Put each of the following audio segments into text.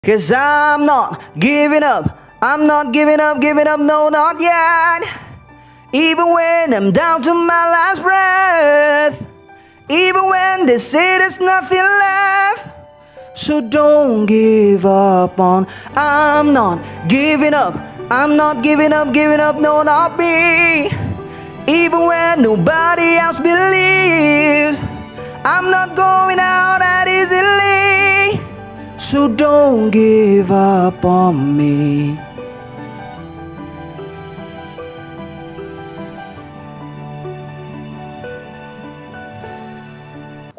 'Cause I'm not giving up. I'm not giving up, no, not yet. Even when I'm down to my last breath. Even when they say there's nothing left. So don't give up on. I'm not giving up. I'm not giving up, no, not me. Even when nobody else believes. I'm not going out that easily. So don't give up on me.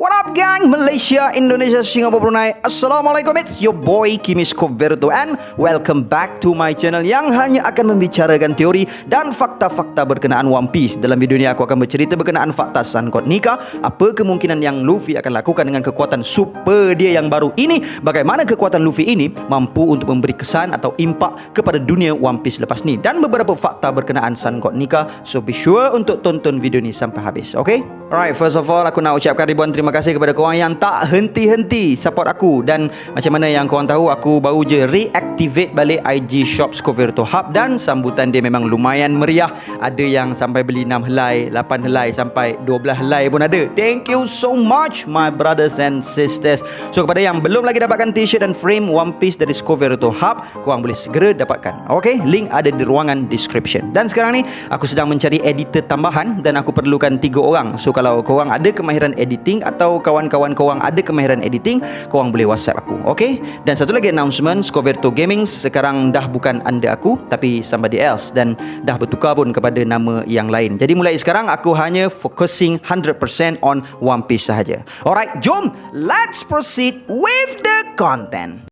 What up gang, Malaysia, Indonesia, Singapura, Brunei. Assalamualaikum, it's your boy Kimi Skoverto and welcome back to my channel yang hanya akan membicarakan teori dan fakta-fakta berkenaan One Piece. Dalam video ini aku akan bercerita berkenaan fakta Sun God Nika, apa kemungkinan yang Luffy akan lakukan dengan kekuatan super dia yang baru ini, bagaimana kekuatan Luffy ini mampu untuk memberi kesan atau impak kepada dunia One Piece lepas ni, dan beberapa fakta berkenaan Sun God Nika. So be sure untuk tonton video ni sampai habis, okay? Alright, first of all aku nak ucapkan ribuan terima kasih kepada korang yang tak henti-henti support aku. Dan macam mana yang korang tahu, aku baru je reactivate balik IG shop Skoverto Hub dan sambutan dia memang lumayan meriah. Ada yang sampai beli 6 helai, 8 helai, sampai 12 helai pun ada. Thank you so much my brothers and sisters. So kepada yang belum lagi dapatkan t-shirt dan frame One Piece dari Skoverto Hub, korang boleh segera dapatkan. Okay, link ada di ruangan description. Dan sekarang ni aku sedang mencari editor tambahan dan aku perlukan 3 orang. So kalau korang ada kemahiran editing atau kawan-kawan korang ada kemahiran editing, korang boleh WhatsApp aku, okay? Dan satu lagi announcement, Skoverto Gaming sekarang dah bukan under aku tapi somebody else, dan dah bertukar pun kepada nama yang lain. Jadi mulai sekarang aku hanya focusing 100% on One Piece sahaja. Alright, jom let's proceed with the content.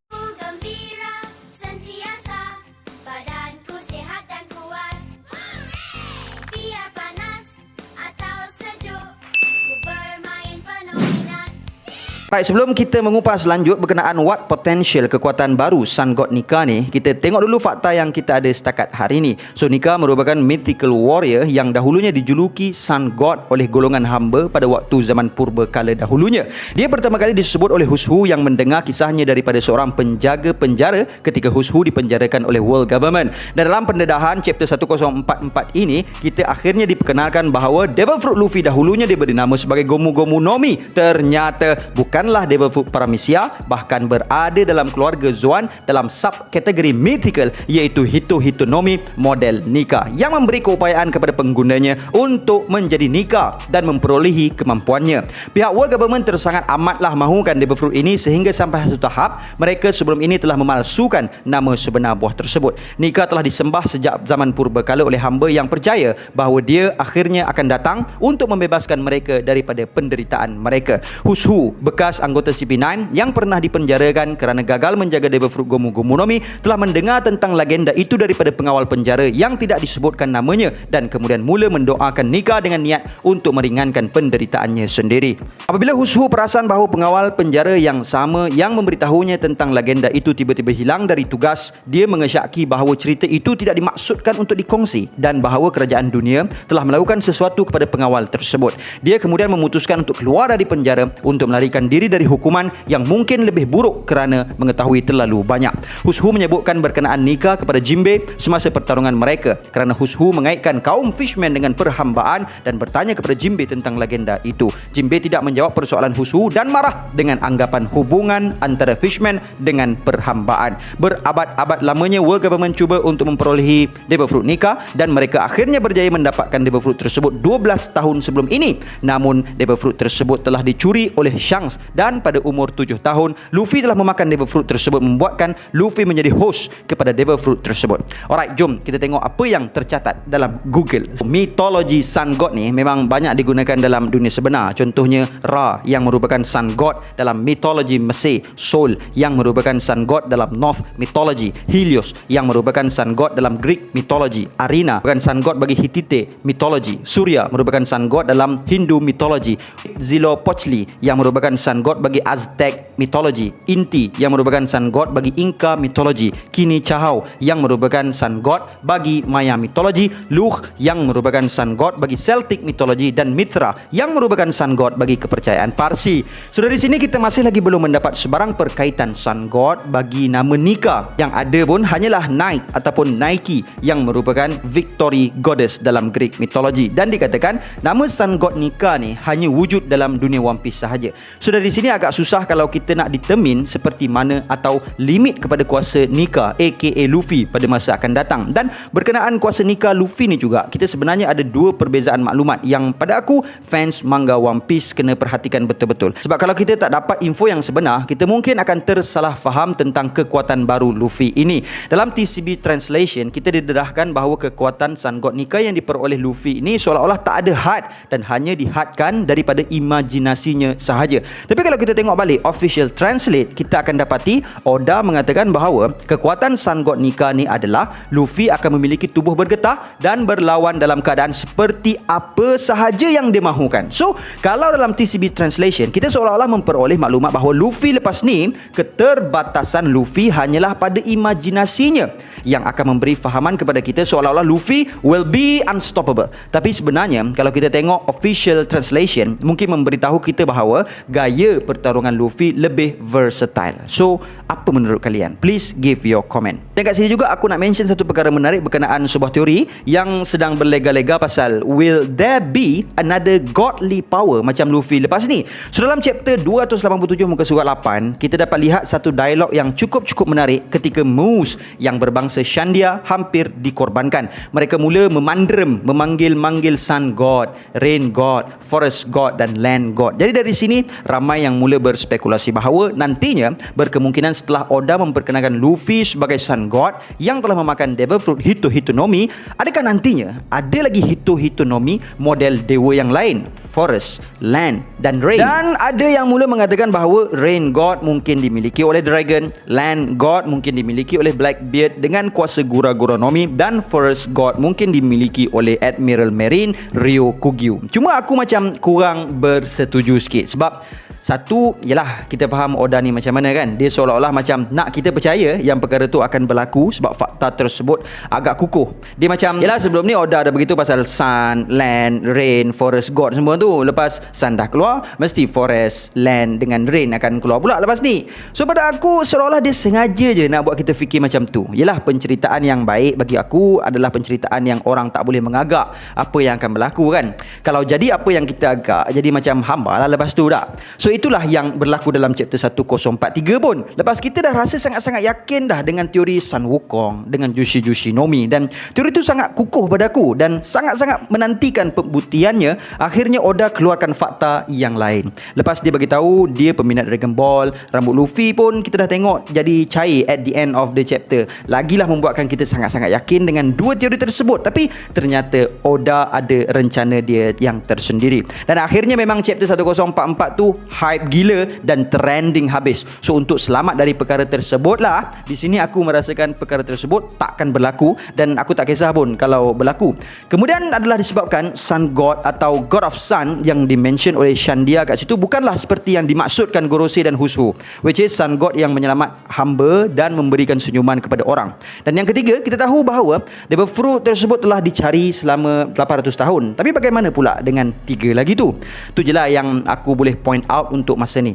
Right, sebelum kita mengupas lanjut berkenaan what potential kekuatan baru Sun God Nika ni, kita tengok dulu fakta yang kita ada setakat hari ni. So Nika merupakan mythical warrior yang dahulunya dijuluki Sun God oleh golongan hamba pada waktu zaman purba kala dahulunya. Dia pertama kali disebut oleh Hushu yang mendengar kisahnya daripada seorang penjaga penjara ketika Hushu dipenjarakan oleh world government. Dan dalam pendedahan chapter 1044 ini, kita akhirnya diperkenalkan bahawa Devil Fruit Luffy dahulunya diberi nama sebagai Gomu Gomu no Mi. Ternyata bukanlah Devil Fruit Paramecia, bahkan berada dalam keluarga Zoan dalam subkategori mythical, iaitu Hito Hito no Mi model Nika, yang memberi keupayaan kepada penggunanya untuk menjadi Nika dan memperolehi kemampuannya. Pihak world government tersangat amatlah mahukan Devil Fruit ini sehingga sampai satu tahap mereka sebelum ini telah memalsukan nama sebenar buah tersebut. Nika telah disembah sejak zaman purbakala oleh hamba yang percaya bahawa dia akhirnya akan datang untuk membebaskan mereka daripada penderitaan mereka. Hushu, bekas anggota CP9 yang pernah dipenjarakan kerana gagal menjaga Devil Fruit Gomu Gomu no Mi, telah mendengar tentang legenda itu daripada pengawal penjara yang tidak disebutkan namanya dan kemudian mula mendoakan Nika dengan niat untuk meringankan penderitaannya sendiri. Apabila Hushu perasan bahawa pengawal penjara yang sama yang memberitahunya tentang legenda itu tiba-tiba hilang dari tugas, dia mengesyaki bahawa cerita itu tidak dimaksudkan untuk dikongsi dan bahawa kerajaan dunia telah melakukan sesuatu kepada pengawal tersebut. Dia kemudian memutuskan untuk keluar dari penjara untuk melarikan diri dari hukuman yang mungkin lebih buruk kerana mengetahui terlalu banyak. Hushu menyebutkan berkenaan Nika kepada Jinbe semasa pertarungan mereka kerana Hushu mengaitkan kaum fishmen dengan perhambaan dan bertanya kepada Jinbe tentang legenda itu. Jinbe tidak menjawab persoalan Hushu dan marah dengan anggapan hubungan antara fishmen dengan perhambaan. Berabad-abad lamanya world government cuba untuk memperolehi Devil Fruit Nika dan mereka akhirnya berjaya mendapatkan Devil Fruit tersebut 12 tahun sebelum ini. Namun Devil Fruit tersebut telah dicuri oleh Shanks dan pada umur 7 tahun Luffy telah memakan Devil Fruit tersebut, membuatkan Luffy menjadi host kepada Devil Fruit tersebut. Alright, jom kita tengok apa yang tercatat dalam Google. Mitologi Sun God ni memang banyak digunakan dalam dunia sebenar. Contohnya Ra yang merupakan Sun God dalam mitologi Mesir, Sol yang merupakan Sun God dalam North Mythology, Helios yang merupakan Sun God dalam Greek Mythology, Arina merupakan Sun God bagi Hittite Mythology, Surya merupakan Sun God dalam Hindu Mythology, Zilopochtli yang merupakan Sun sun god bagi Aztec mythology, Inti yang merupakan sun god bagi Inca mythology, Kini Chahau yang merupakan sun god bagi Maya mythology, Luh yang merupakan sun god bagi Celtic mythology, dan Mithra yang merupakan sun god bagi kepercayaan Parsi. So dari sini kita masih lagi belum mendapat sebarang perkaitan sun god bagi nama Nika. Yang ada pun hanyalah Nike ataupun Nike yang merupakan victory goddess dalam Greek mythology, dan dikatakan nama sun god Nika ni hanya wujud dalam dunia One Piece sahaja. So dari sini agak susah kalau kita nak determine seperti mana atau limit kepada kuasa Nika aka Luffy pada masa akan datang. Dan berkenaan kuasa Nika Luffy ni juga, kita sebenarnya ada dua perbezaan maklumat yang pada aku fans manga One Piece kena perhatikan betul-betul. Sebab kalau kita tak dapat info yang sebenar, kita mungkin akan tersalah faham tentang kekuatan baru Luffy ini. Dalam TCB translation, kita didedahkan bahawa kekuatan Sun God Nika yang diperoleh Luffy ini seolah-olah tak ada had dan hanya dihadkan daripada imajinasinya sahaja. Tapi kalau kita tengok balik official translate, kita akan dapati Oda mengatakan bahawa kekuatan Sun God Nika ni adalah Luffy akan memiliki tubuh bergetah dan berlawan dalam keadaan seperti apa sahaja yang dia mahukan. So, kalau dalam TCB translation, kita seolah-olah memperoleh maklumat bahawa Luffy lepas ni, keterbatasan Luffy hanyalah pada imajinasinya yang akan memberi fahaman kepada kita seolah-olah Luffy will be unstoppable. Tapi sebenarnya kalau kita tengok official translation, mungkin memberitahu kita bahawa gaya pertarungan Luffy lebih versatile. So, apa menurut kalian? Please give your comment. Dan kat sini juga aku nak mention satu perkara menarik berkenaan sebuah teori yang sedang berlega-lega pasal will there be another godly power macam Luffy lepas ni. So dalam chapter 287 muka surat 8, kita dapat lihat satu dialog yang cukup menarik ketika Moose yang berbangsa Shandia hampir dikorbankan. Mereka mula memanggil Sun God, Rain God, Forest God dan Land God. Jadi dari sini ramai yang mula berspekulasi bahawa nantinya berkemungkinan setelah Oda memperkenalkan Luffy sebagai Sun God yang telah memakan Devil Fruit Hito-Hitonomi, adakah nantinya ada lagi Hito-Hitonomi model dewa yang lain, Forest, Land dan Rain? Dan ada yang mula mengatakan bahawa Rain God mungkin dimiliki oleh Dragon, Land God mungkin dimiliki oleh Blackbeard dengan kuasa Gura-Gura Nomi, dan Forest God mungkin dimiliki oleh Admiral Marine Ryokugyu. Cuma aku macam kurang bersetuju sikit sebab satu, ialah kita faham Oda ni macam mana kan. Dia seolah-olah macam nak kita percaya yang perkara tu akan berlaku sebab fakta tersebut agak kukuh. Dia macam, ialah sebelum ni Oda ada begitu pasal Sun, Land, Rain, Forest God semua tu. Lepas Sun dah keluar, mesti Forest, Land dengan Rain akan keluar pula lepas ni. So pada aku seolah-olah dia sengaja je nak buat kita fikir macam tu. Ialah penceritaan yang baik bagi aku adalah penceritaan yang orang tak boleh mengagak apa yang akan berlaku kan. Kalau jadi apa yang kita agak, jadi macam hamba lah lepas tu tak. So itulah yang berlaku dalam chapter 1043 pun. Lepas kita dah rasa sangat-sangat yakin dah dengan teori Sun Wukong, dengan Jushi Nomi, dan teori itu sangat kukuh pada aku dan sangat-sangat menantikan pembuktiannya. Akhirnya Oda keluarkan fakta yang lain. Lepas dia bagi tahu dia peminat Dragon Ball, rambut Luffy pun kita dah tengok jadi cair at the end of the chapter. Lagilah membuatkan kita sangat-sangat yakin dengan dua teori tersebut. Tapi ternyata Oda ada rencana dia yang tersendiri. Dan akhirnya memang chapter 1044 tu hype gila dan trending habis. So untuk selamat dari perkara tersebut lah, di sini aku merasakan perkara tersebut takkan berlaku dan aku tak kisah pun kalau berlaku. Kemudian adalah disebabkan Sun God atau God of Sun yang dimention oleh Shandia kat situ bukanlah seperti yang dimaksudkan Gorosei dan Hushu, which is Sun God yang menyelamat hamba dan memberikan senyuman kepada orang. Dan yang ketiga, kita tahu bahawa Devil Fruit tersebut telah dicari selama 800 tahun. Tapi bagaimana pula dengan tiga lagi tu? Tu je lah yang aku boleh point out untuk masa ni.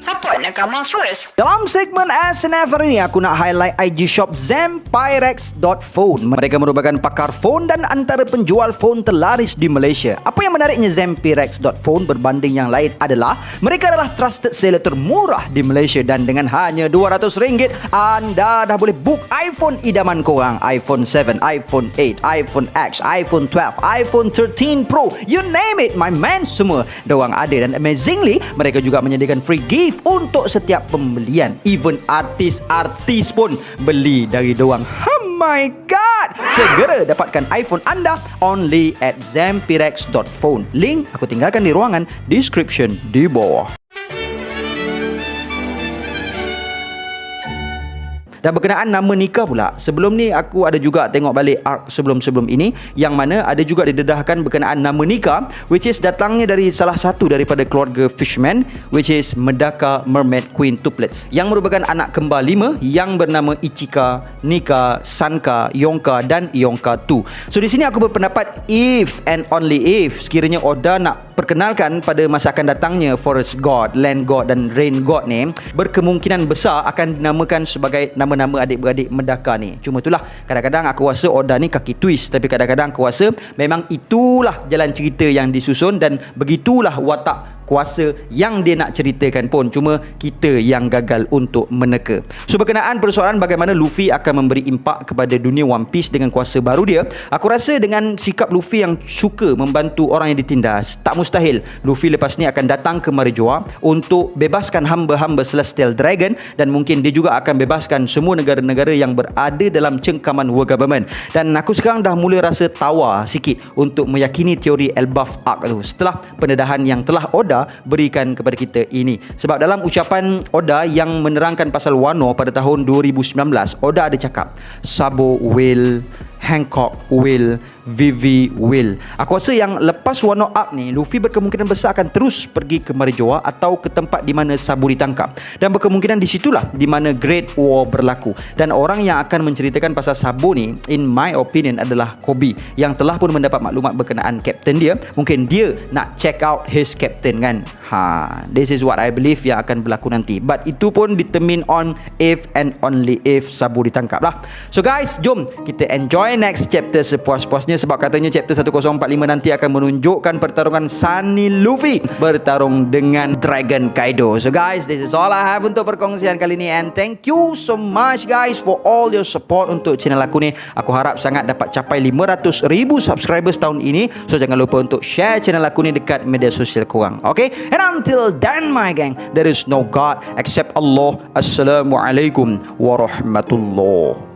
Siapa nak come out first? Dalam segmen SNF hari ini, aku nak highlight IG shop Zampirex.phone. Mereka merupakan pakar phone dan antara penjual phone terlaris di Malaysia. Apa yang menariknya Zampirex.phone berbanding yang lain adalah mereka adalah trusted seller termurah di Malaysia dan dengan hanya RM200 anda dah boleh book iPhone idaman korang. iPhone 7, iPhone 8, iPhone X, iPhone 12, iPhone 13 Pro, you name it, my man, semua diorang ada. Dan amazingly, mereka juga menyediakan free gift untuk setiap pembelian. Even artis-artis pun beli dari diorang. Oh my god! Segera dapatkan iPhone anda only at Zampirex.phone. Link aku tinggalkan di ruangan description di bawah. Dan berkenaan nama nikah pula, sebelum ni aku ada juga tengok balik arc sebelum-sebelum ini, yang mana ada juga didedahkan berkenaan nama nikah, which is datangnya dari salah satu daripada keluarga Fishman, which is Medaka Mermaid Quintuplets, yang merupakan anak kembar 5 yang bernama Ichika, Nika, Sanka, Yonka dan Yonka 2. So di sini aku berpendapat, if and only if sekiranya Oda nak perkenalkan pada masa akan datangnya Forest God, Land God dan Rain God ni, berkemungkinan besar akan dinamakan sebagai nama-nama adik-beradik Medaka ni. Cuma itulah, kadang-kadang aku rasa Oda ni kaki twist, tapi kadang-kadang aku rasa memang itulah jalan cerita yang disusun dan begitulah watak kuasa yang dia nak ceritakan pun, cuma kita yang gagal untuk meneka. So berkenaan persoalan bagaimana Luffy akan memberi impak kepada dunia One Piece dengan kuasa baru dia, aku rasa dengan sikap Luffy yang suka membantu orang yang ditindas, tak mustahil Luffy lepas ni akan datang ke Marijoa untuk bebaskan hamba-hamba Celestial Dragon, dan mungkin dia juga akan bebaskan semua negara-negara yang berada dalam cengkaman World Government. Dan aku sekarang dah mula rasa tawar sikit untuk meyakini teori Elbaf Arc tu setelah pendedahan yang telah Oda berikan kepada kita ini. Sebab dalam ucapan Oda yang menerangkan pasal Wano pada tahun 2019, Oda ada cakap Sabo will, Hancock will, Vivi will. Aku rasa yang lepas Wano Up ni, Luffy berkemungkinan besar akan terus pergi ke Marijoa atau ke tempat di mana Sabo ditangkap, dan berkemungkinan di situlah di mana Great War berlaku. Dan orang yang akan menceritakan pasal Sabo ni, in my opinion, adalah Kobe, yang telah pun mendapat maklumat berkenaan kapten dia. Mungkin dia nak check out his captain kan. This is what I believe yang akan berlaku nanti. But itu pun determine on if and only if Sabo ditangkap lah. So guys, jom kita enjoy next chapter sepuas-puasnya, sebab katanya chapter 1045 nanti akan menunjukkan pertarungan Sunny Luffy bertarung dengan Dragon Kaido. So guys, this is all I have untuk perkongsian kali ni, and thank you so much guys for all your support untuk channel aku ni. Aku harap sangat dapat capai 500,000 subscribers tahun ini. So jangan lupa untuk share channel aku ni dekat media sosial korang. Okay, and until then my gang, there is no God except Allah. Assalamualaikum warahmatullahi